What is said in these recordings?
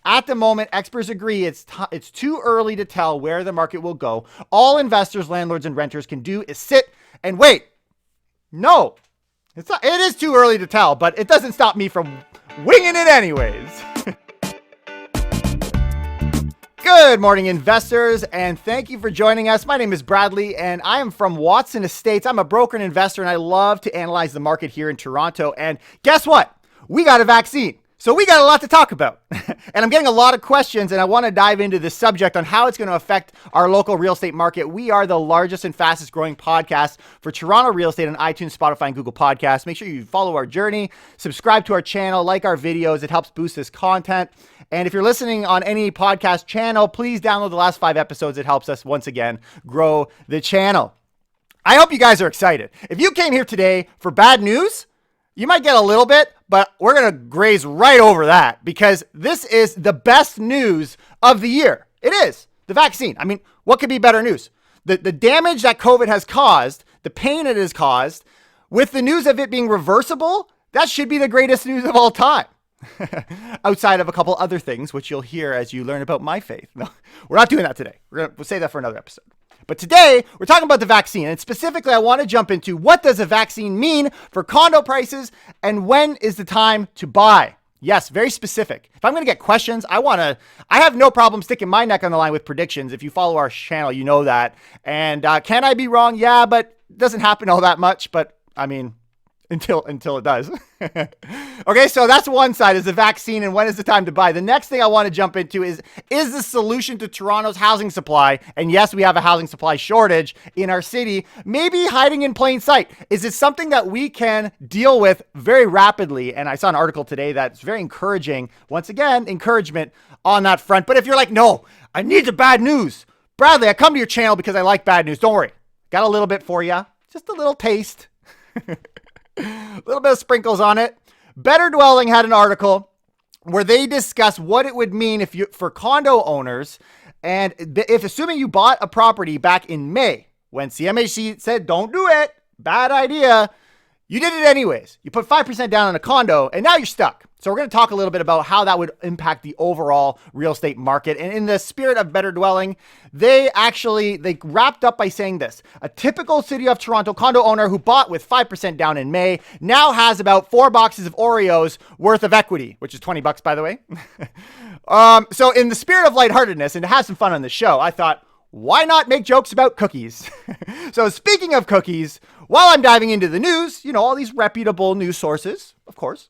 At the moment, experts agree it's too early to tell where the market will go. All investors, landlords, and renters can do is sit and wait. No, it is too early to tell, but it doesn't stop me from winging it anyways. Good morning, investors, and thank you for joining us. My name is Bradley, and I am from Watson Estates. I'm a broker and investor, and I love to analyze the market here in Toronto. And guess what? We got a vaccine. So we got a lot to talk about. And I'm getting a lot of questions, and I want to dive into this subject on how it's going to affect our local real estate market. We are the largest and fastest growing podcast for Toronto real estate on iTunes, Spotify, and Google Podcasts. Make sure you follow our journey, subscribe to our channel, like our videos. It helps boost this content. And if you're listening on any podcast channel, please download the last 5 episodes. It helps us once again grow the channel. I hope you guys are excited. If you came here today for bad news, you might get a little bit, but we're going to graze right over that because this is the best news of the year. It is the vaccine. I mean, what could be better news? The damage that COVID has caused, the pain it has caused, with the news of it being reversible, that should be the greatest news of all time. Outside of a couple other things, which you'll hear as you learn about my faith. No, we're not doing that today. We'll save that for another episode. But today, we're talking about the vaccine. And specifically, I want to jump into what does a vaccine mean for condo prices and when is the time to buy? Yes, very specific. If I'm going to get questions, I have no problem sticking my neck on the line with predictions. If you follow our channel, you know that. And can I be wrong? Yeah, but it doesn't happen all that much. But I mean, until it does. Okay, so that's one side is the vaccine and when is the time to buy. The next thing I want to jump into is the solution to Toronto's housing supply, and yes, we have a housing supply shortage in our city, maybe hiding in plain sight. Is it something that we can deal with very rapidly? And I saw an article today that's very encouraging. Once again, encouragement on that front. But if you're like, no, I need the bad news. Bradley, I come to your channel because I like bad news. Don't worry. Got a little bit for you. Just a little taste. A little bit of sprinkles on it. Better Dwelling had an article where they discuss what it would mean for condo owners, and if assuming you bought a property back in May when CMHC said don't do it, bad idea, you did it anyways. You put 5% down on a condo and now you're stuck. So we're going to talk a little bit about how that would impact the overall real estate market. And in the spirit of Better Dwelling, they wrapped up by saying this: a typical City of Toronto condo owner who bought with 5% down in May now has about 4 boxes of Oreos worth of equity, which is $20, by the way. So in the spirit of lightheartedness and to have some fun on the show, I thought, why not make jokes about cookies? So speaking of cookies, while I'm diving into the news, all these reputable news sources, of course,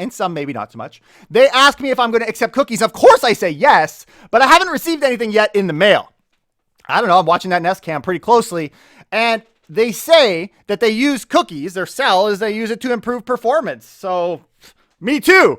and some maybe not so much, they ask me if I'm going to accept cookies. Of course I say yes, but I haven't received anything yet in the mail. I don't know. I'm watching that Nest Cam pretty closely, and they say that they use cookies, their sell is they use it to improve performance. So me too.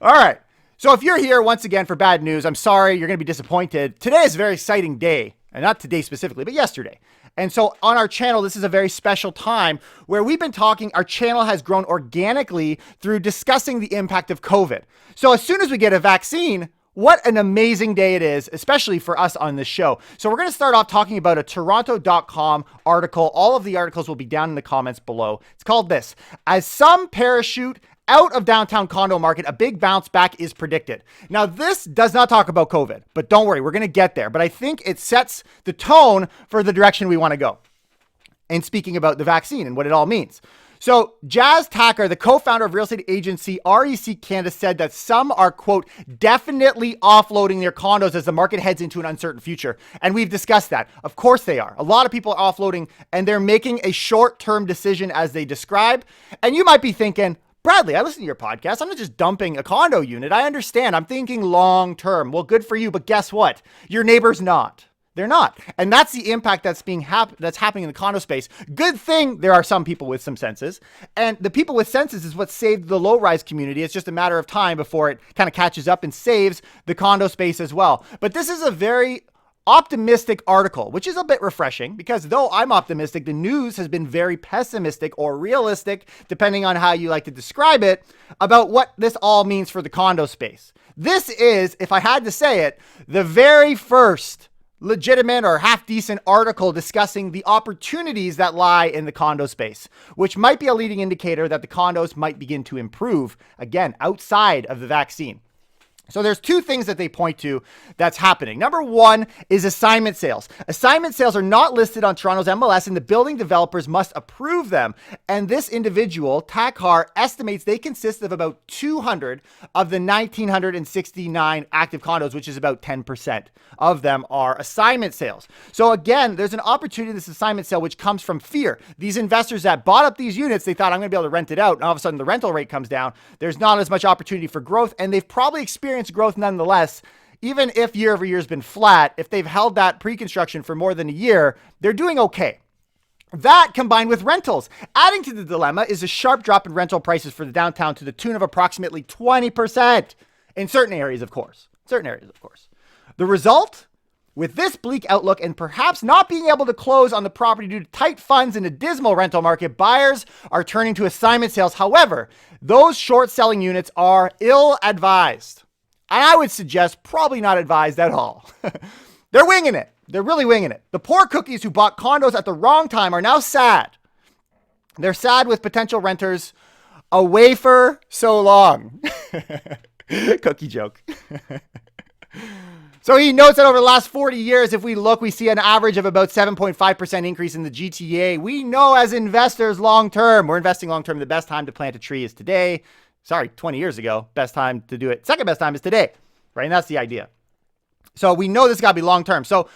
All right. So if you're here once again for bad news, I'm sorry, you're going to be disappointed. Today is a very exciting day, and not today specifically, but yesterday. And so on our channel, this is a very special time where we've been talking, our channel has grown organically through discussing the impact of COVID. So as soon as we get a vaccine, what an amazing day it is, especially for us on this show. So we're going to start off talking about a Toronto.com article. All of the articles will be down in the comments below. It's called this: as some parachute out of downtown condo market, a big bounce back is predicted. Now, this does not talk about COVID, but don't worry, we're going to get there. But I think it sets the tone for the direction we want to go. And speaking about the vaccine and what it all means. So Jazz Tacker, the co-founder of real estate agency REC Canada, said that some are, quote, definitely offloading their condos as the market heads into an uncertain future. And we've discussed that. Of course they are. A lot of people are offloading and they're making a short-term decision as they describe. And you might be thinking, Bradley, I listen to your podcast. I'm not just dumping a condo unit. I understand. I'm thinking long term. Well, good for you. But guess what? Your neighbor's not. They're not. And that's the impact that's happening in the condo space. Good thing there are some people with some senses. And the people with senses is what saved the low-rise community. It's just a matter of time before it kind of catches up and saves the condo space as well. But this is a very optimistic article, which is a bit refreshing because though I'm optimistic, the news has been very pessimistic or realistic, depending on how you like to describe it, about what this all means for the condo space. This is, if I had to say it, the very first legitimate or half decent article discussing the opportunities that lie in the condo space, which might be a leading indicator that the condos might begin to improve again outside of the vaccine. So there's two things that they point to that's happening. Number one is assignment sales. Assignment sales are not listed on Toronto's MLS, and the building developers must approve them. And this individual, Takar, estimates they consist of about 200 of the 1,969 active condos, which is about 10% of them are assignment sales. So again, there's an opportunity in this assignment sale, which comes from fear. These investors that bought up these units, they thought, I'm going to be able to rent it out. And all of a sudden the rental rate comes down. There's not as much opportunity for growth, and they've probably experienced growth nonetheless. Even if year over year has been flat, if they've held that pre-construction for more than a year, they're doing okay. That combined with rentals. Adding to the dilemma is a sharp drop in rental prices for the downtown to the tune of approximately 20% in certain areas, of course. The result? With this bleak outlook and perhaps not being able to close on the property due to tight funds in a dismal rental market, buyers are turning to assignment sales. However, those short-selling units are ill-advised. And I would suggest probably not advised at all. They're winging it. They're really winging it. The poor cookies who bought condos at the wrong time are now sad. They're sad with potential renters. A wafer so long. Cookie joke. So he notes that over the last 40 years, if we look, we see an average of about 7.5% increase in the GTA. We know as investors long-term, we're investing long-term, the best time to plant a tree is today. 20 years ago, best time to do it. Second best time is today, right? And that's the idea. So we know this got to be long-term. So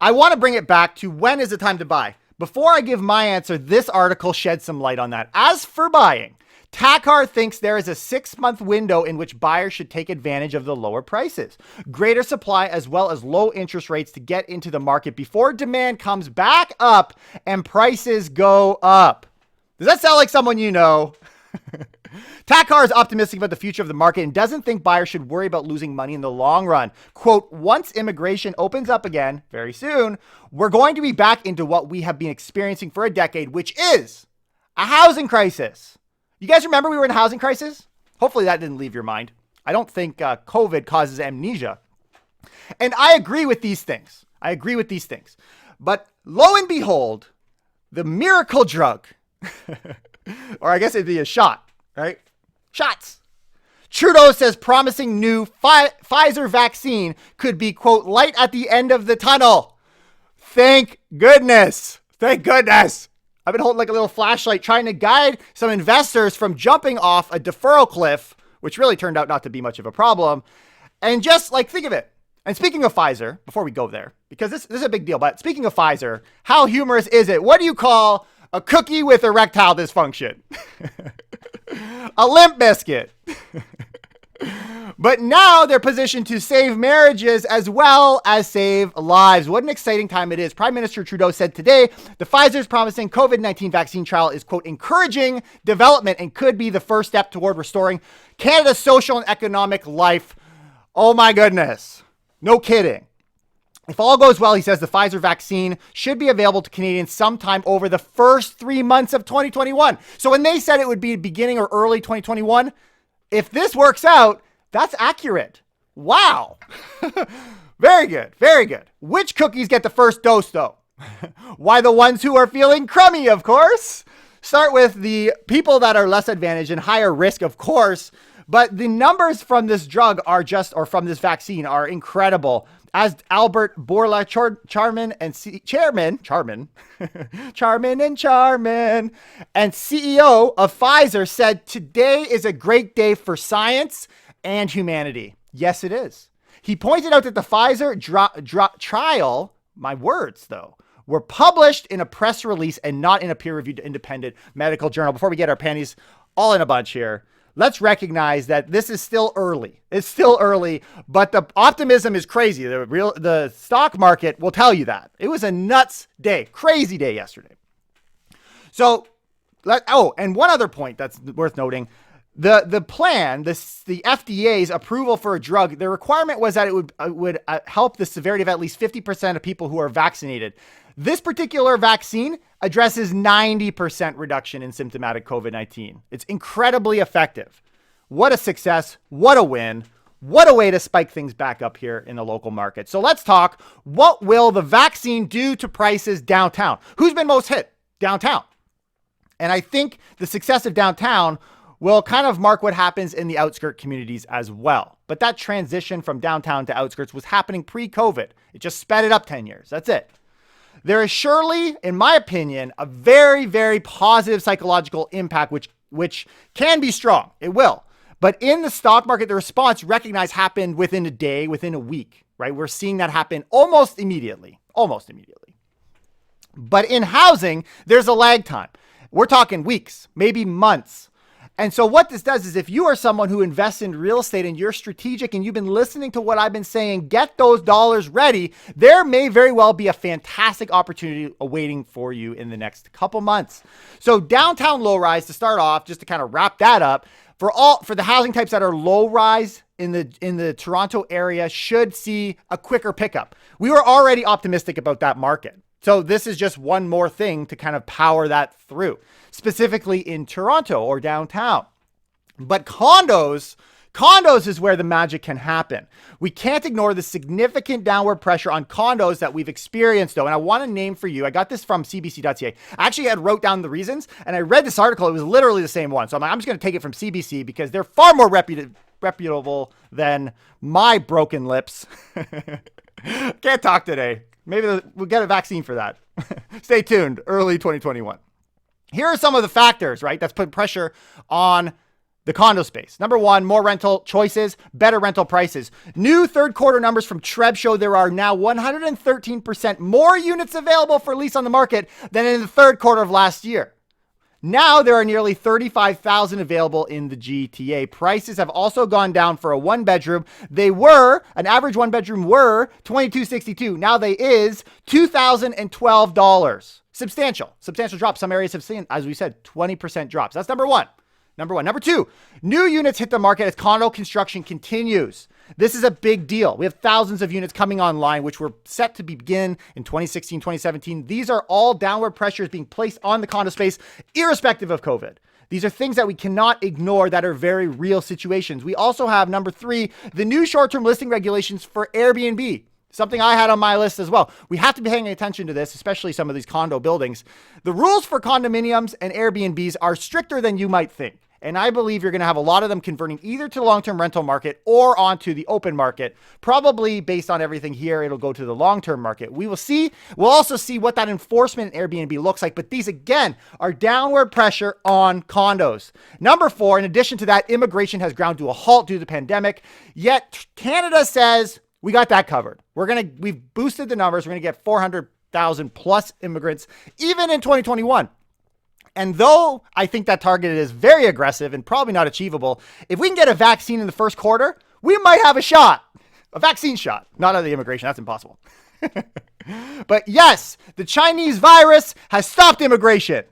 I want to bring it back to when is the time to buy? Before I give my answer, this article sheds some light on that. As for buying, Takar thinks there is a 6-month window in which buyers should take advantage of the lower prices, greater supply, as well as low interest rates to get into the market before demand comes back up and prices go up. Does that sound like someone you know? Takar is optimistic about the future of the market and doesn't think buyers should worry about losing money in the long run. Quote, once immigration opens up again very soon, we're going to be back into what we have been experiencing for a decade, which is a housing crisis. You guys remember we were in a housing crisis? Hopefully that didn't leave your mind. I don't think COVID causes amnesia. And I agree with these things. But lo and behold, the miracle drug, or I guess it'd be a shot, right? Shots. Trudeau says promising new Pfizer vaccine could be, quote, light at the end of the tunnel. Thank goodness. I've been holding like a little flashlight trying to guide some investors from jumping off a deferral cliff, which really turned out not to be much of a problem. And just like, think of it. And speaking of Pfizer, before we go there, because this is a big deal, but speaking of Pfizer, how humorous is it? What do you call a cookie with erectile dysfunction? A limp biscuit. But now they're positioned to save marriages as well as save lives. What an exciting time it is. Prime Minister Trudeau said today, the Pfizer's promising COVID-19 vaccine trial is, quote, encouraging development and could be the first step toward restoring Canada's social and economic life. Oh my goodness. No kidding. If all goes well, he says the Pfizer vaccine should be available to Canadians sometime over the first 3 months of 2021. So when they said it would be beginning or early 2021, if this works out, that's accurate. Wow. Very good. Which cookies get the first dose, though? Why, the ones who are feeling crummy, of course. Start with the people that are less advantaged and higher risk, of course. But the numbers from this drug or from this vaccine are incredible. As Albert Bourla, Chairman and CEO of Pfizer said, today is a great day for science and humanity. Yes, it is. He pointed out that the Pfizer trial, my words though, were published in a press release and not in a peer-reviewed independent medical journal. Before we get our panties all in a bunch here, let's recognize that this is still early. It's still early, but the optimism is crazy. The stock market will tell you that. It was a nuts day, crazy day yesterday. So, and one other point that's worth noting, the plan, the FDA's approval for a drug, the requirement was that it would help the severity of at least 50% of people who are vaccinated. This particular vaccine addresses 90% reduction in symptomatic COVID-19. It's incredibly effective. What a success. What a win. What a way to spike things back up here in the local market. So let's talk, what will the vaccine do to prices downtown? Who's been most hit? Downtown. And I think the success of downtown will kind of mark what happens in the outskirt communities as well. But that transition from downtown to outskirts was happening pre-COVID. It just sped it up 10 years. That's it. There is surely, in my opinion, a very, very positive psychological impact, which can be strong. It will. But in the stock market, the response recognized happened within a day, within a week, right? We're seeing that happen almost immediately. But in housing, there's a lag time. We're talking weeks, maybe months. And so what this does is if you are someone who invests in real estate and you're strategic and you've been listening to what I've been saying, get those dollars ready. There may very well be a fantastic opportunity awaiting for you in the next couple months. So downtown low rise, to start off, just to kind of wrap that up, for the housing types that are low rise in the Toronto area should see a quicker pickup. We were already optimistic about that market. So this is just one more thing to kind of power that through, specifically in Toronto or downtown. But condos is where the magic can happen. We can't ignore the significant downward pressure on condos that we've experienced, though. And I want to name for you, I got this from cbc.ca. I actually had wrote down the reasons, and I read this article. It was literally the same one. So I'm just going to take it from CBC because they're far more reputable than my broken lips. Can't talk today. Maybe we'll get a vaccine for that. Stay tuned. Early 2021. Here are some of the factors, right, that's put pressure on the condo space. Number one, more rental choices, better rental prices. New third quarter numbers from Treb show there are now 113% more units available for lease on the market than in the third quarter of last year. Now there are nearly 35,000 available in the GTA. Prices have also gone down for a one bedroom. An average one bedroom were $2,262. Now they is $2,012. Substantial drop. Some areas have seen, as we said, 20% drops. That's number one. Number two, new units hit the market as condo construction continues. This is a big deal. We have thousands of units coming online, which were set to begin in 2016, 2017. These are all downward pressures being placed on the condo space, irrespective of COVID. These are things that we cannot ignore that are very real situations. We also have, number three, the new short-term listing regulations for Airbnb. Something I had on my list as well. We have to be paying attention to this, especially some of these condo buildings. The rules for condominiums and Airbnbs are stricter than you might think. And I believe you're going to have a lot of them converting either to the long-term rental market or onto the open market. Probably based on everything here, it'll go to the long-term market. We will see. We'll also see what that enforcement in Airbnb looks like. But these, again, are downward pressure on condos. Number four, in addition to that, immigration has ground to a halt due to the pandemic. Yet Canada says we got that covered. We've boosted the numbers. We're going to get 400,000 plus immigrants, even in 2021. And though I think that target is very aggressive and probably not achievable, if we can get a vaccine in the first quarter, we might have a vaccine shot, not of the immigration. That's impossible. But yes, the Chinese virus has stopped immigration,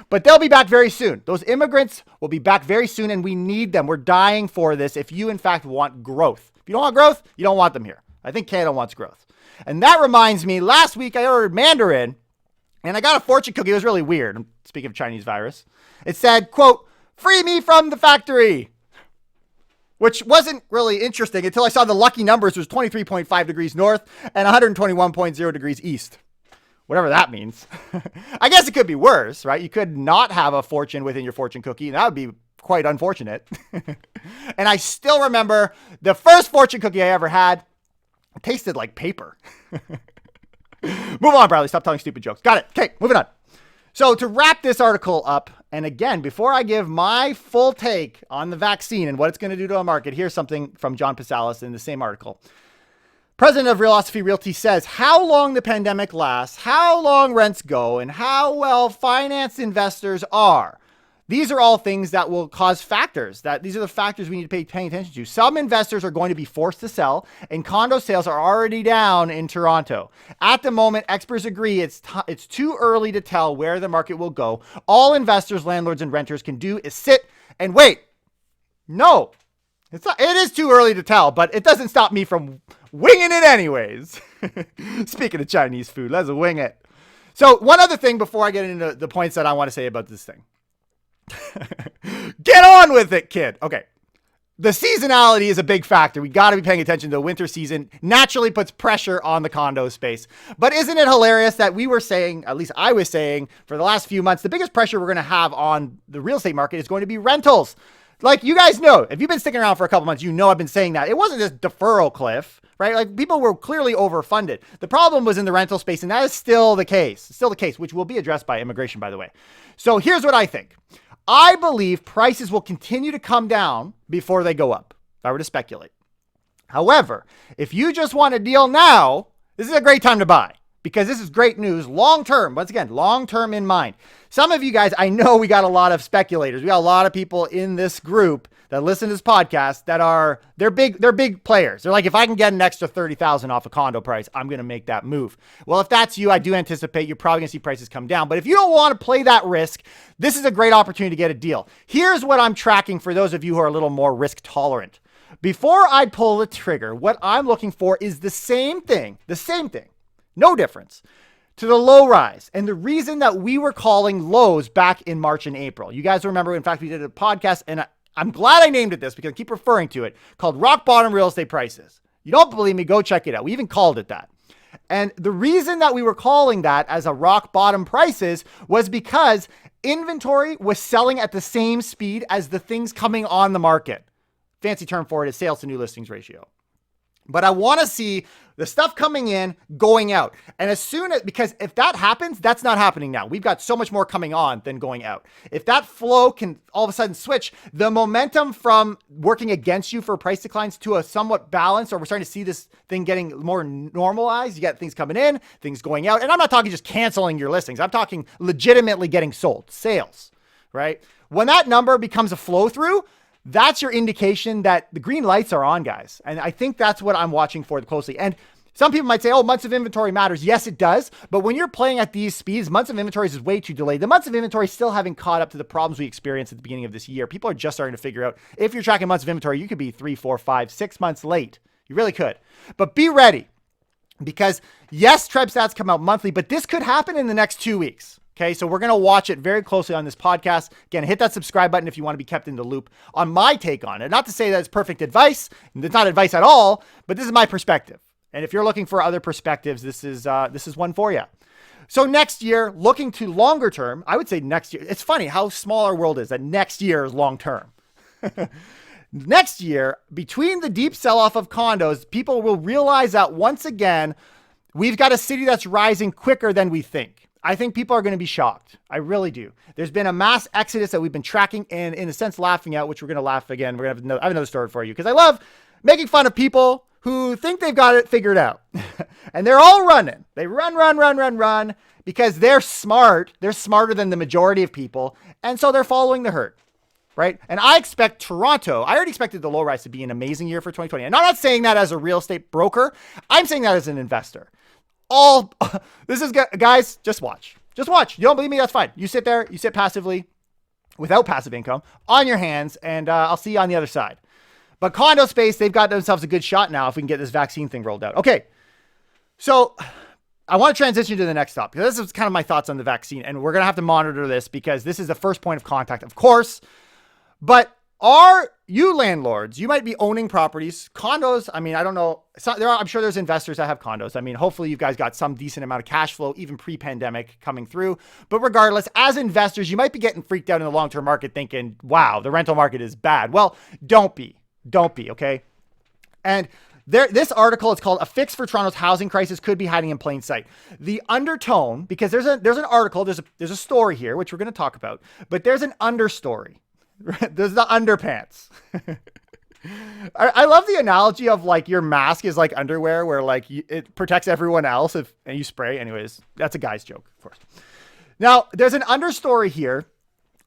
but they'll be back very soon. Those immigrants will be back very soon, and we need them. We're dying for this if you, in fact, want growth. If you don't want growth, you don't want them here. I think Canada wants growth. And that reminds me, last week I ordered Mandarin, and I got a fortune cookie. It was really weird. Speaking of Chinese virus, it said, quote, "Free me from the factory," which wasn't really interesting until I saw the lucky numbers was 23.5 degrees north and 121.0 degrees east. Whatever that means. I guess it could be worse, right? You could not have a fortune within your fortune cookie. And that would be quite unfortunate. And I still remember the first fortune cookie I ever had. It tasted like paper. Move on, Bradley. Stop telling stupid jokes. Got it. Okay, moving on. So to wrap this article up, and again, before I give my full take on the vaccine and what it's going to do to a market, here's something from John Pasalis in the same article. President of Philosophy Realty says, how long the pandemic lasts, how long rents go, and how well financed investors are. These are all things that will cause factors. These are the factors we need to pay attention to. Some investors are going to be forced to sell, and condo sales are already down in Toronto. At the moment, experts agree it's too early to tell where the market will go. All investors, landlords, and renters can do is sit and wait. No, it is too early to tell, but it doesn't stop me from winging it anyways. Speaking of Chinese food, let's wing it. So one other thing before I get into the points that I want to say about this thing. Get on with it, kid. Okay. the seasonality is a big factor. We got to be paying attention to the winter season. Naturally puts pressure on the condo space. But isn't it hilarious that we were saying, at least I was saying, for the last few months, the biggest pressure we're going to have on the real estate market is going to be rentals. Like, you guys know, if you've been sticking around for a couple months, you know I've been saying that. It wasn't this deferral cliff, right? Like, people were clearly overfunded. The problem was in the rental space, and that is still the case. Still the case, which will be addressed by immigration, by the way. So here's what I think. I believe prices will continue to come down before they go up, if I were to speculate. However, if you just want a deal now, this is a great time to buy because this is great news long-term. Once again, long-term in mind. Some of you guys, I know we got a lot of speculators. We got a lot of people in this group that listen to this podcast that they're big players. They're like, if I can get an extra 30,000 off a condo price, I'm going to make that move. Well, if that's you, I do anticipate you're probably going to see prices come down. But if you don't want to play that risk, this is a great opportunity to get a deal. Here's what I'm tracking for those of you who are a little more risk tolerant. Before I pull the trigger, what I'm looking for is the same thing, no difference, to the low rise. And the reason that we were calling lows back in March and April, you guys remember, in fact, we did a podcast, and I'm glad I named it this because I keep referring to it, called Rock Bottom Real Estate Prices. You don't believe me? Go check it out. We even called it that. And the reason that we were calling that as a rock bottom prices was because inventory was selling at the same speed as the things coming on the market. Fancy term for it is sales to new listings ratio. But I want to see the stuff coming in, going out. And because if that happens, that's not happening now. We've got so much more coming on than going out. If that flow can all of a sudden switch, the momentum from working against you for price declines to a somewhat balanced, or we're starting to see this thing getting more normalized. You got things coming in, things going out. And I'm not talking just canceling your listings. I'm talking legitimately getting sold, sales, right? When that number becomes a flow through, that's your indication that the green lights are on, guys. And I think that's what I'm watching for closely. And some people might say, oh, months of inventory matters. Yes, it does. But when you're playing at these speeds, months of inventory is way too delayed. The months of inventory still haven't caught up to the problems we experienced at the beginning of this year. People are just starting to figure out, if you're tracking months of inventory, you could be 3, 4, 5, 6 months late. You really could. But be ready, because yes, Treb stats come out monthly, but this could happen in the next 2 weeks. Okay, so we're going to watch it very closely on this podcast. Again, hit that subscribe button if you want to be kept in the loop on my take on it. Not to say that it's perfect advice. It's not advice at all, but this is my perspective. And if you're looking for other perspectives, this is one for you. So next year, looking to longer term, I would say next year. It's funny how small our world is that next year is long term. Next year, between the deep sell-off of condos, people will realize that once again, we've got a city that's rising quicker than we think. I think people are going to be shocked. I really do. There's been a mass exodus that we've been tracking and in a sense laughing at, which we're going to laugh again. We're going to have another story for you because I love making fun of people who think they've got it figured out. And they're all running. They run because they're smart. They're smarter than the majority of people. And so they're following the herd, right? And I expect Toronto, I already expected the low rise to be an amazing year for 2020. And I'm not saying that as a real estate broker. I'm saying that as an investor. Guys, just watch. You don't believe me? That's fine. You sit there, you sit passively without passive income on your hands, and I'll see you on the other side. But condo space, they've got themselves a good shot now if we can get this vaccine thing rolled out. Okay. So I want to transition to the next topic. This is kind of my thoughts on the vaccine, and we're going to have to monitor this because this is the first point of contact, of course. But are you landlords? You might be owning properties, condos. I mean, I don't know. I'm sure there's investors that have condos. I mean, hopefully you guys got some decent amount of cash flow, even pre-pandemic coming through. But regardless, as investors, you might be getting freaked out in the long-term market thinking, wow, the rental market is bad. Well, don't be, okay? And this article, it's called "A Fix for Toronto's Housing Crisis Could Be Hiding in Plain Sight." The undertone, because there's an article, there's a story here, which we're going to talk about, but there's an understory. There's the underpants. I love the analogy of like your mask is like underwear where like it protects everyone else and you spray. Anyways, that's a guy's joke, of course. Now, there's an understory here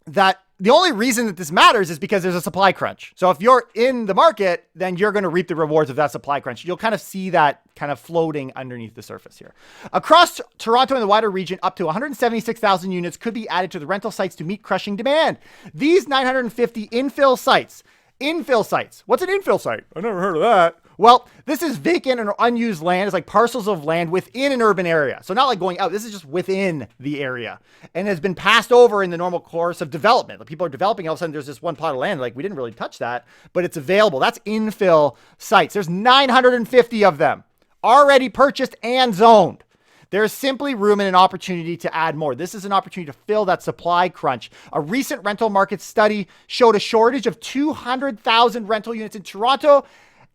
that the only reason that this matters is because there's a supply crunch. So if you're in the market, then you're going to reap the rewards of that supply crunch. You'll kind of see that kind of floating underneath the surface here. Across Toronto and the wider region, up to 176,000 units could be added to the rental sites to meet crushing demand. These 950 infill sites. What's an infill site? I never heard of that. Well, this is vacant or unused land. It's like parcels of land within an urban area. So not like going out. This is just within the area and has been passed over in the normal course of development. Like people are developing. All of a sudden there's this one plot of land. Like we didn't really touch that, but it's available. That's infill sites. There's 950 of them already purchased and zoned. There's simply room and an opportunity to add more. This is an opportunity to fill that supply crunch. A recent rental market study showed a shortage of 200,000 rental units in Toronto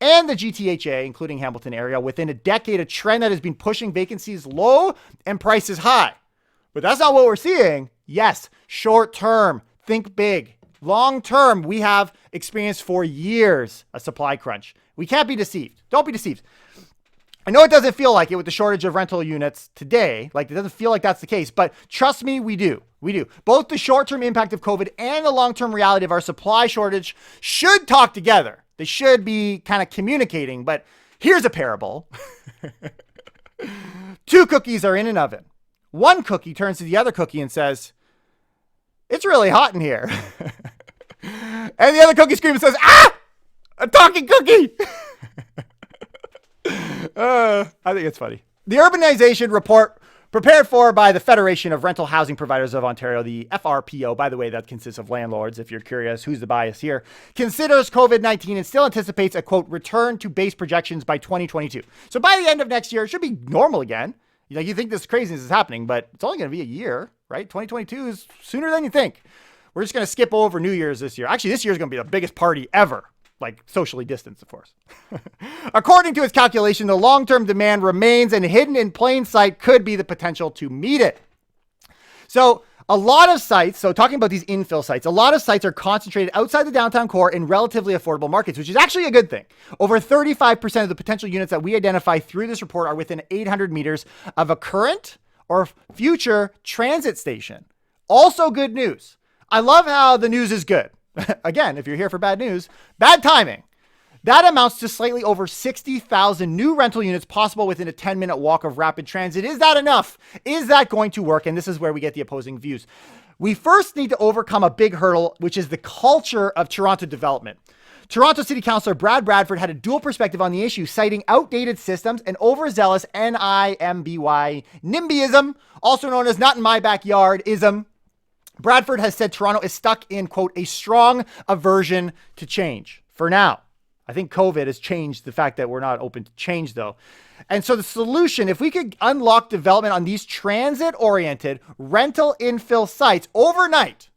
and the GTHA, including Hamilton area, within a decade, a trend that has been pushing vacancies low and prices high. But that's not what we're seeing. Yes, short term, think big. Long term, we have experienced for years a supply crunch. We can't be deceived. Don't be deceived. I know it doesn't feel like it with the shortage of rental units today. Like it doesn't feel like that's the case, but trust me, we do. We do. Both the short-term impact of COVID and the long-term reality of our supply shortage should talk together. They should be kind of communicating, but here's a parable. 2 cookies are in an oven. One cookie turns to the other cookie and says, "It's really hot in here." And the other cookie screams and says, "Ah, a talking cookie." I think it's funny. The urbanization report prepared for by the Federation of Rental Housing Providers of Ontario, the FRPO, by the way, that consists of landlords, if you're curious, who's the bias here, considers COVID-19 and still anticipates a, quote, return to base projections by 2022. So by the end of next year, it should be normal again. You think this craziness is happening, but it's only going to be a year, right? 2022 is sooner than you think. We're just going to skip over New Year's this year. Actually, this year is going to be the biggest party ever. Like socially distanced, of course. According to his calculation, the long-term demand remains and hidden in plain sight could be the potential to meet it. So a lot of sites, so talking about these infill sites, a lot of sites are concentrated outside the downtown core in relatively affordable markets, which is actually a good thing. Over 35% of the potential units that we identify through this report are within 800 meters of a current or future transit station. Also good news. I love how the news is good. Again, if you're here for bad news, bad timing. That amounts to slightly over 60,000 new rental units possible within a 10-minute walk of rapid transit. Is that enough? Is that going to work? And this is where we get the opposing views. We first need to overcome a big hurdle, which is the culture of Toronto development. Toronto City Councillor Brad Bradford had a dual perspective on the issue, citing outdated systems and overzealous NIMBYism, also known as not in my backyard-ism. Bradford has said Toronto is stuck in, quote, a strong aversion to change for now. I think COVID has changed the fact that we're not open to change, though. And so the solution, if we could unlock development on these transit-oriented rental infill sites overnight,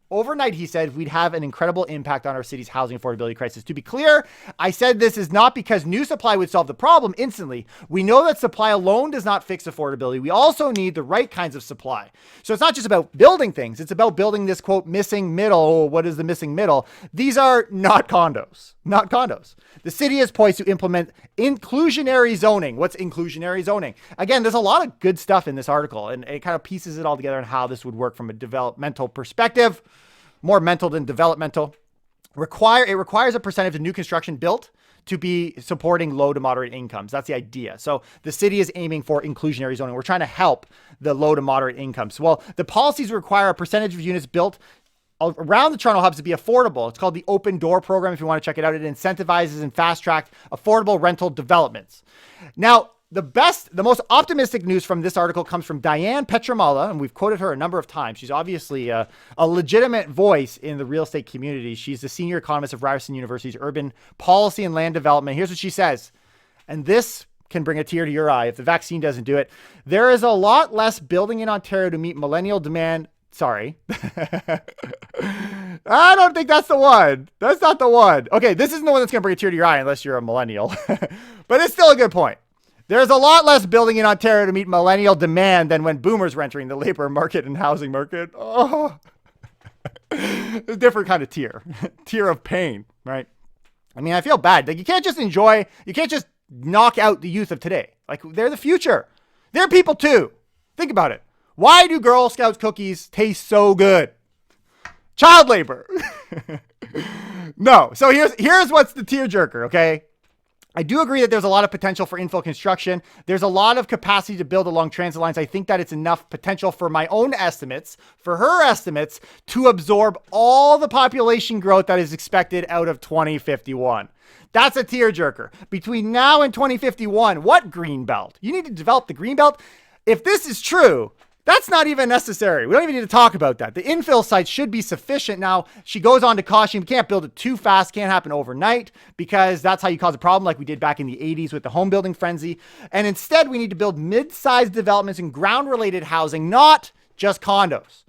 he said, we'd have an incredible impact on our city's housing affordability crisis. To be clear, I said this is not because new supply would solve the problem instantly. We know that supply alone does not fix affordability. We also need the right kinds of supply. So it's not just about building things. It's about building this, quote, missing middle. Oh, what is the missing middle? These are not condos. Not condos. The city is poised to implement inclusionary zoning. What's inclusionary zoning? Again, there's a lot of good stuff in this article, and it kind of pieces it all together on how this would work from a developmental perspective. More mental than developmental. It requires a percentage of new construction built to be supporting low to moderate incomes. That's the idea. So the city is aiming for inclusionary zoning. We're trying to help the low to moderate incomes. Well, the policies require a percentage of units built around the Toronto hubs to be affordable. It's called the Open Door Program. If you want to check it out, it incentivizes and fast-tracks affordable rental developments. Now, the most optimistic news from this article comes from Diane Petramala, and we've quoted her a number of times. She's obviously a legitimate voice in the real estate community. She's the senior economist of Ryerson University's Urban Policy and Land Development. Here's what she says, and this can bring a tear to your eye if the vaccine doesn't do it. There is a lot less building in Ontario to meet millennial demand. Sorry. I don't think that's the one. That's not the one. Okay, this isn't the one that's going to bring a tear to your eye unless you're a millennial. But it's still a good point. There's a lot less building in Ontario to meet millennial demand than when boomers were entering the labor market and housing market. Oh, a different kind of tear. Tear of pain, right? I mean, I feel bad. Like you can't just knock out the youth of today. Like they're the future. They're people too. Think about it. Why do Girl Scouts cookies taste so good? Child labor. No. So here's what's the tearjerker, okay? I do agree that there's a lot of potential for infill construction. There's a lot of capacity to build along transit lines. I think that it's enough potential for my own estimates, for her estimates, to absorb all the population growth that is expected out of 2051. That's a tearjerker. Between now and 2051, what green belt? You need to develop the green belt. If this is true, that's not even necessary. We don't even need to talk about that. The infill sites should be sufficient. Now, she goes on to caution, you can't build it too fast, can't happen overnight, because that's how you cause a problem like we did back in the 80s with the home building frenzy. And instead, we need to build mid-sized developments and ground-related housing, not just condos.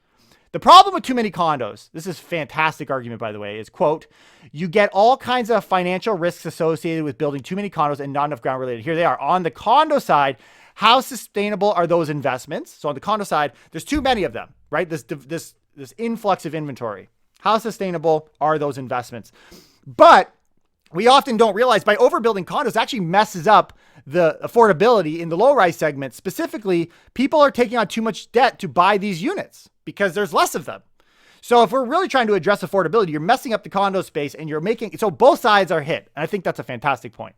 The problem with too many condos, this is a fantastic argument, by the way, is, quote, you get all kinds of financial risks associated with building too many condos and not enough ground-related. Here they are. On the condo side, how sustainable are those investments? So on the condo side, there's too many of them, right? This influx of inventory. How sustainable are those investments? But we often don't realize by overbuilding condos actually messes up the affordability in the low-rise segment. Specifically, people are taking on too much debt to buy these units because there's less of them. So if we're really trying to address affordability, you're messing up the condo space and you're making, so both sides are hit. And I think that's a fantastic point.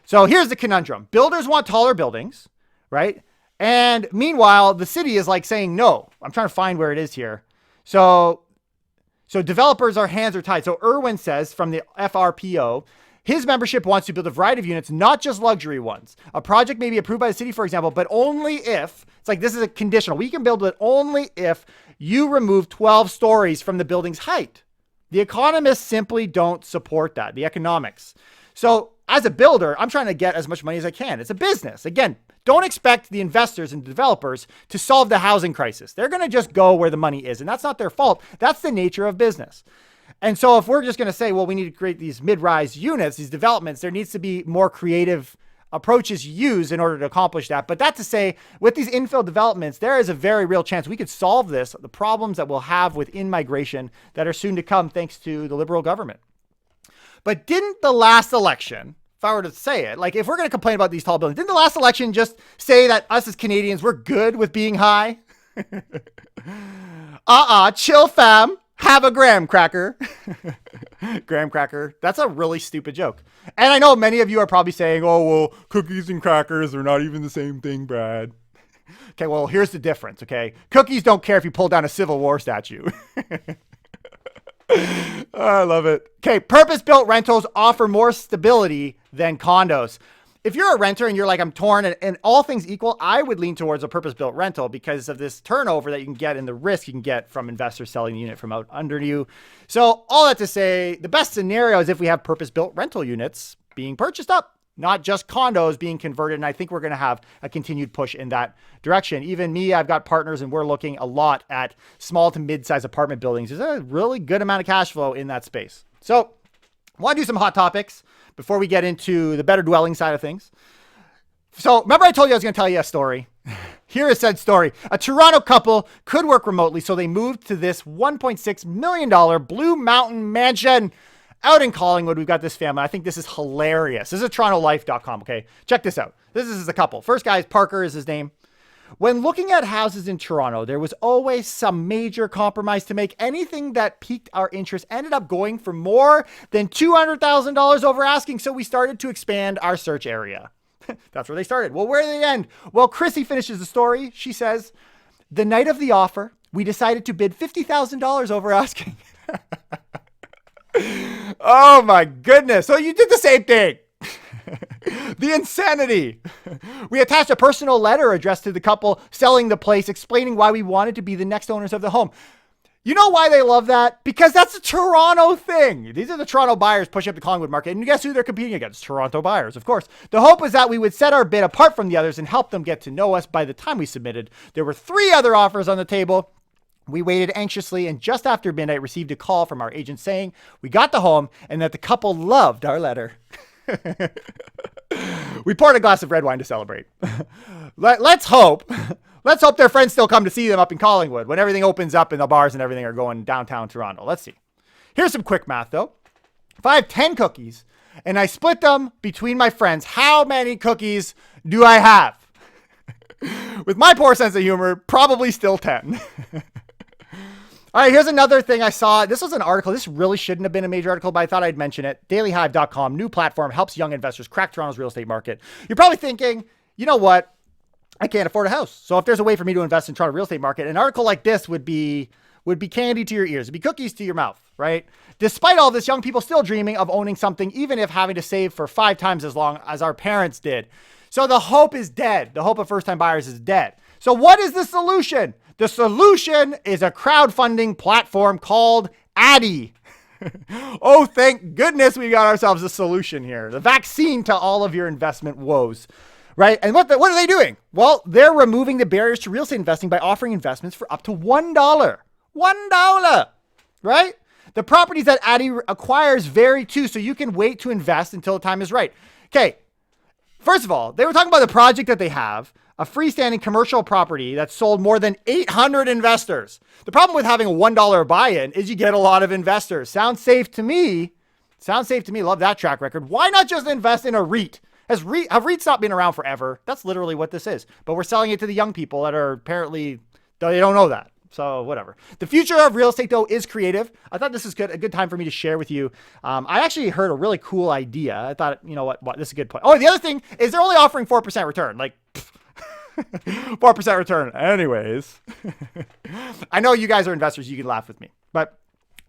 So here's the conundrum. Builders want taller buildings, right? And meanwhile, the city is like saying, no, I'm trying to find where it is here. So developers, our hands are tied. So Irwin says from the FRPO, his membership wants to build a variety of units, not just luxury ones. A project may be approved by the city, for example, but only if, it's like, this is a conditional. We can build it only if you remove 12 stories from the building's height. The economists simply don't support that, the economics. So as a builder, I'm trying to get as much money as I can. It's a business. Again, don't expect the investors and developers to solve the housing crisis. They're going to just go where the money is, and that's not their fault. That's the nature of business. And so if we're just going to say, well, we need to create these mid-rise units, these developments, there needs to be more creative approaches used in order to accomplish that. But that to say, with these infill developments, there is a very real chance we could solve this, the problems that we'll have with in-migration that are soon to come thanks to the Liberal government. But didn't the last election, if I were to say it, like if we're going to complain about these tall buildings, didn't the last election just say that us as Canadians, we're good with being high? Chill fam. Have a graham cracker. Graham cracker. That's a really stupid joke. And I know many of you are probably saying, oh, well, cookies and crackers are not even the same thing, Brad. Okay, well, here's the difference, okay? Cookies don't care if you pull down a Civil War statue. I love it. Okay, purpose-built rentals offer more stability than condos. If you're a renter and you're like, I'm torn, and all things equal, I would lean towards a purpose-built rental because of this turnover that you can get and the risk you can get from investors selling the unit from out under you. So all that to say, the best scenario is if we have purpose-built rental units being purchased up, not just condos being converted. And I think we're going to have a continued push in that direction. Even me, I've got partners and we're looking a lot at small to mid-size apartment buildings. There's a really good amount of cash flow in that space. So I want to do some hot topics before we get into the better dwelling side of things. So remember I told you I was going to tell you a story? Here is said story. A Toronto couple could work remotely, so they moved to this $1.6 million Blue Mountain mansion out in Collingwood. We've got this family. I think this is hilarious. This is TorontoLife.com, okay? Check this out. This is a couple. First guy, Parker is his name. When looking at houses in Toronto, there was always some major compromise to make. Anything that piqued our interest ended up going for more than $200,000 over asking, so we started to expand our search area. That's where they started. Well, where did they end? Well, Chrissy finishes the story. She says, the night of the offer, we decided to bid $50,000 over asking. Oh my goodness. So you did the same thing. The insanity. We attached a personal letter addressed to the couple selling the place, explaining why we wanted to be the next owners of the home. You know why they love that? Because that's a Toronto thing. These are the Toronto buyers pushing up the Collingwood market. And guess who they're competing against? Toronto buyers, of course. The hope was that we would set our bid apart from the others and help them get to know us. By the time we submitted, there were 3 other offers on the table. We waited anxiously, and just after midnight, received a call from our agent saying we got the home and that the couple loved our letter. We poured a glass of red wine to celebrate. Let's hope their friends still come to see them up in Collingwood when everything opens up and the bars and everything are going downtown Toronto. Let's see. Here's some quick math, though. If I have 10 cookies and I split them between my friends, how many cookies do I have? With my poor sense of humor, probably still 10. All right, here's another thing I saw. This was an article. This really shouldn't have been a major article, but I thought I'd mention it. DailyHive.com, new platform, helps young investors crack Toronto's real estate market. You're probably thinking, you know what? I can't afford a house. So if there's a way for me to invest in Toronto real estate market, an article like this would be would be candy to your ears. It'd be cookies to your mouth, right? Despite all this, young people still dreaming of owning something, even if having to save for 5 times as long as our parents did. So the hope is dead. The hope of first-time buyers is dead. So what is the solution? The solution is a crowdfunding platform called Addy. Oh, thank goodness we got ourselves a solution here. The vaccine to all of your investment woes, right? And what are they doing? Well, they're removing the barriers to real estate investing by offering investments for up to $1. $1, right? The properties that Addy acquires vary too, so you can wait to invest until the time is right. Okay, first of all, they were talking about the project that they have, a freestanding commercial property that sold more than 800 investors. The problem with having a $1 buy-in is you get a lot of investors. Sounds safe to me. Love that track record. Why not just invest in a REIT? Have REITs not been around forever? That's literally what this is. But we're selling it to the young people that are apparently, they don't know that. So whatever. The future of real estate, though, is creative. I thought this is a good time for me to share with you. I actually heard a really cool idea. I thought, you know what, this is a good point. Oh, the other thing is they're only offering 4% return. Like, 4% return. Anyways, I know you guys are investors. You can laugh with me, but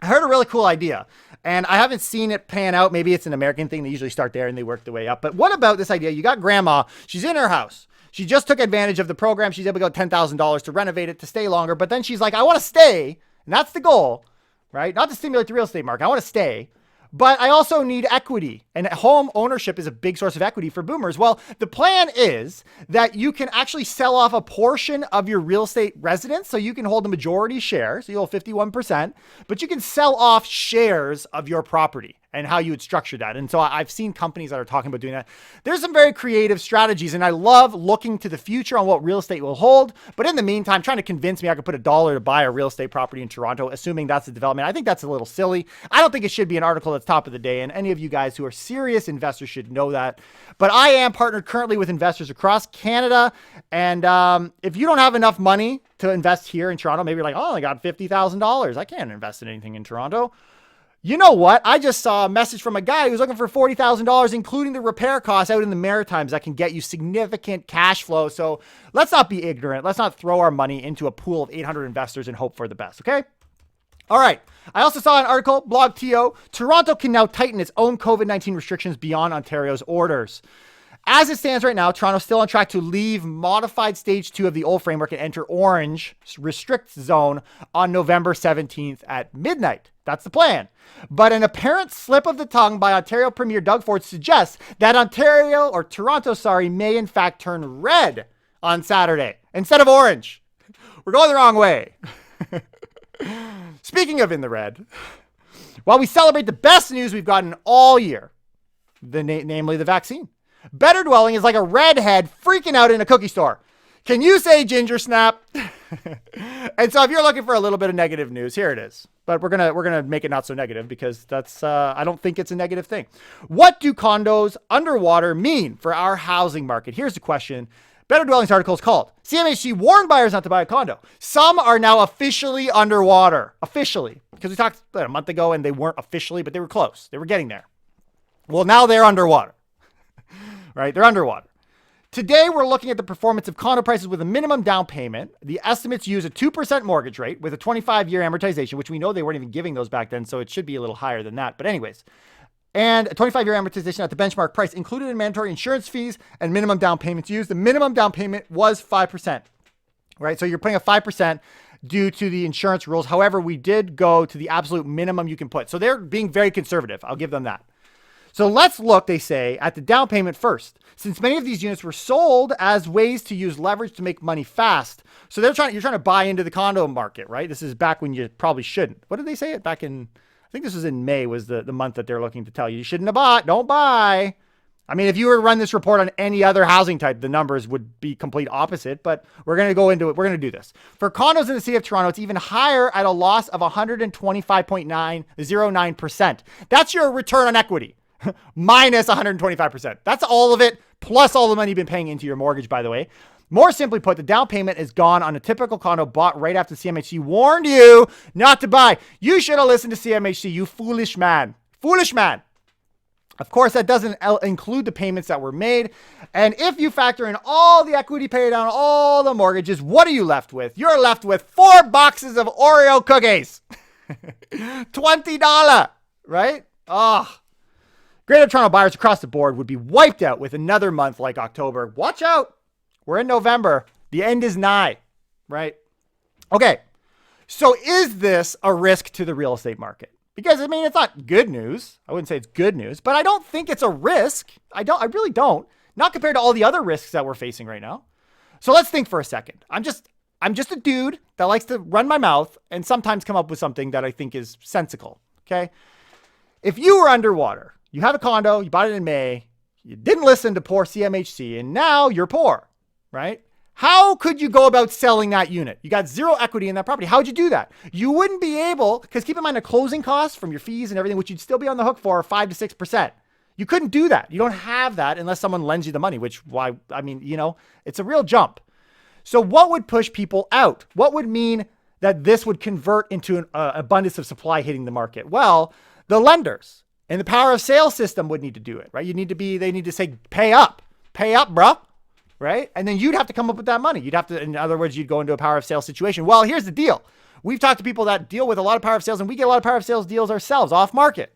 I heard a really cool idea and I haven't seen it pan out. Maybe it's an American thing. They usually start there and they work their way up. But what about this idea? You got grandma. She's in her house. She just took advantage of the program. She's able to go $10,000 to renovate it to stay longer. But then she's like, I want to stay. And that's the goal, right? Not to stimulate the real estate market. I want to stay. But I also need equity, and home ownership is a big source of equity for boomers. Well, the plan is that you can actually sell off a portion of your real estate residence. So you can hold the majority share. So you'll 51%, but you can sell off shares of your property and how you would structure that. And so I've seen companies that are talking about doing that. There's some very creative strategies, and I love looking to the future on what real estate will hold. But in the meantime, trying to convince me I could put $1 to buy a real estate property in Toronto, assuming that's the development, I think that's a little silly. I don't think it should be an article that's top of the day, and any of you guys who are serious investors should know that. But I am partnered currently with investors across Canada, and if you don't have enough money to invest here in Toronto, maybe you're like, oh, I got $50,000. I can't invest in anything in Toronto. You know what? I just saw a message from a guy who's looking for $40,000, including the repair costs out in the Maritimes that can get you significant cash flow. So let's not be ignorant. Let's not throw our money into a pool of 800 investors and hope for the best. Okay. All right. I also saw an article, Blog TO. Toronto can now tighten its own COVID-19 restrictions beyond Ontario's orders. As it stands right now, Toronto's still on track to leave modified stage 2 of the old framework and enter orange restrict zone on November 17th at midnight. That's the plan. But an apparent slip of the tongue by Ontario Premier Doug Ford suggests that Toronto, may in fact turn red on Saturday instead of orange. We're going the wrong way. Speaking of in the red, while we celebrate the best news we've gotten all year, namely the vaccine, Better Dwelling is like a redhead freaking out in a cookie store. Can you say ginger snap? And so if you're looking for a little bit of negative news, here it is. But we're gonna make it not so negative because that's I don't think it's a negative thing. What do condos underwater mean for our housing market? Here's the question. Better Dwellings article is called CMHC warned buyers not to buy a condo. Some are now officially underwater. Officially. Because we talked a month ago and they weren't officially, but they were close. They were getting there. Well, now they're underwater. Right? They're underwater. Today, we're looking at the performance of condo prices with a minimum down payment. The estimates use a 2% mortgage rate with a 25-year amortization, which we know they weren't even giving those back then, so it should be a little higher than that. But anyways, and a 25-year amortization at the benchmark price included in mandatory insurance fees and minimum down payments used. The minimum down payment was 5%, right? So you're paying a 5% due to the insurance rules. However, we did go to the absolute minimum you can put. So they're being very conservative. I'll give them that. So let's look, they say, at the down payment first, since many of these units were sold as ways to use leverage to make money fast. So you're trying to buy into the condo market, right? This is back when you probably shouldn't. What did they say it back in? I think this was in May was the month that they're looking to tell you shouldn't have bought, don't buy. I mean, if you were to run this report on any other housing type, the numbers would be complete opposite, but we're going to go into it. We're going to do this. For condos in the city of Toronto, it's even higher at a loss of 125.909%. That's your return on equity. Minus 125%. That's all of it, plus all the money you've been paying into your mortgage, by the way. More simply put, the down payment is gone on a typical condo bought right after CMHC warned you not to buy. You should have listened to CMHC, you foolish man. Foolish man. Of course, that doesn't include the payments that were made. And if you factor in all the equity paid on all the mortgages, what are you left with? You're left with 4 boxes of Oreo cookies. $20, right? Oh, Greater Toronto buyers across the board would be wiped out with another month like October. Watch out. We're in November. The end is nigh, right? Okay. So is this a risk to the real estate market? Because, I mean, it's not good news. I wouldn't say it's good news, but I don't think it's a risk. I really don't. Not compared to all the other risks that we're facing right now. So let's think for a second. I'm just a dude that likes to run my mouth and sometimes come up with something that I think is sensical. Okay. If you were underwater, you have a condo, you bought it in May, you didn't listen to poor CMHC, and now you're poor, right? How could you go about selling that unit? You got zero equity in that property. How would you do that? You wouldn't be able, because keep in mind the closing costs from your fees and everything, which you'd still be on the hook for 5 to 6%. You couldn't do that. You don't have that unless someone lends you the money, it's a real jump. So what would push people out? What would mean that this would convert into an abundance of supply hitting the market? Well, the lenders and the power of sale system would need to do it, right? They need to say, pay up, bruh. Right? And then you'd have to come up with that money. In other words, you'd go into a power of sales situation. Well, here's the deal. We've talked to people that deal with a lot of power of sales, and we get a lot of power of sales deals ourselves off market.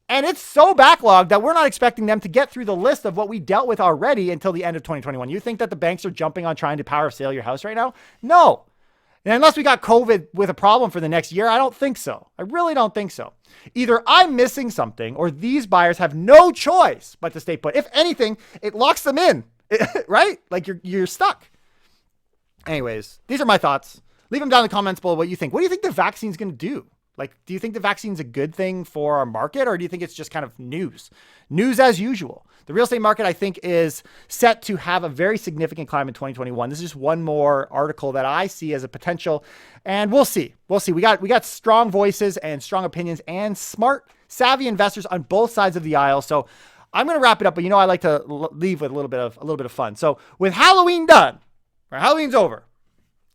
And it's so backlogged that we're not expecting them to get through the list of what we dealt with already until the end of 2021. You think that the banks are jumping on trying to power of sale your house right now? No. And unless we got COVID with a problem for the next year, I don't think so. I really don't think so. Either I'm missing something or these buyers have no choice but to stay put. If anything, it locks them in. Right? Like you're stuck. Anyways, these are my thoughts. Leave them down in the comments below what you think. What do you think the vaccine's going to do? Like, do you think the vaccine's a good thing for our market, or do you think it's just kind of news? News as usual. The real estate market, I think, is set to have a very significant climb in 2021. This is just one more article that I see as a potential, and we'll see. We got strong voices and strong opinions and smart, savvy investors on both sides of the aisle. So I'm going to wrap it up, but I like to leave with a little bit of fun. So with Halloween done, right? Halloween's over.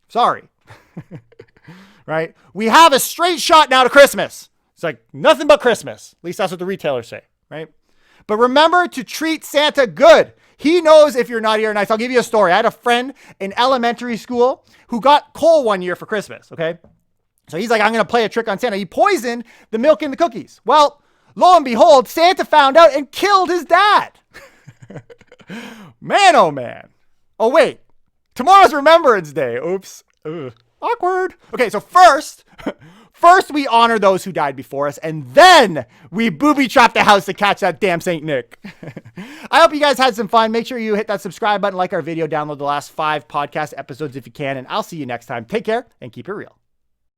Sorry. Right? We have a straight shot now to Christmas. It's like nothing but Christmas. At least that's what the retailers say, right? But remember to treat Santa good. He knows if you're naughty or nice. I'll give you a story. I had a friend in elementary school who got coal one year for Christmas, okay? So he's like, I'm going to play a trick on Santa. He poisoned the milk in the cookies. Well, lo and behold, Santa found out and killed his dad. Man, oh man. Oh, wait. Tomorrow's Remembrance Day. Oops. Ugh. Awkward. Okay, so first we honor those who died before us, and then we booby-trap the house to catch that damn Saint Nick. I hope you guys had some fun. Make sure you hit that subscribe button, like our video, download the last 5 podcast episodes if you can, and I'll see you next time. Take care and keep it real.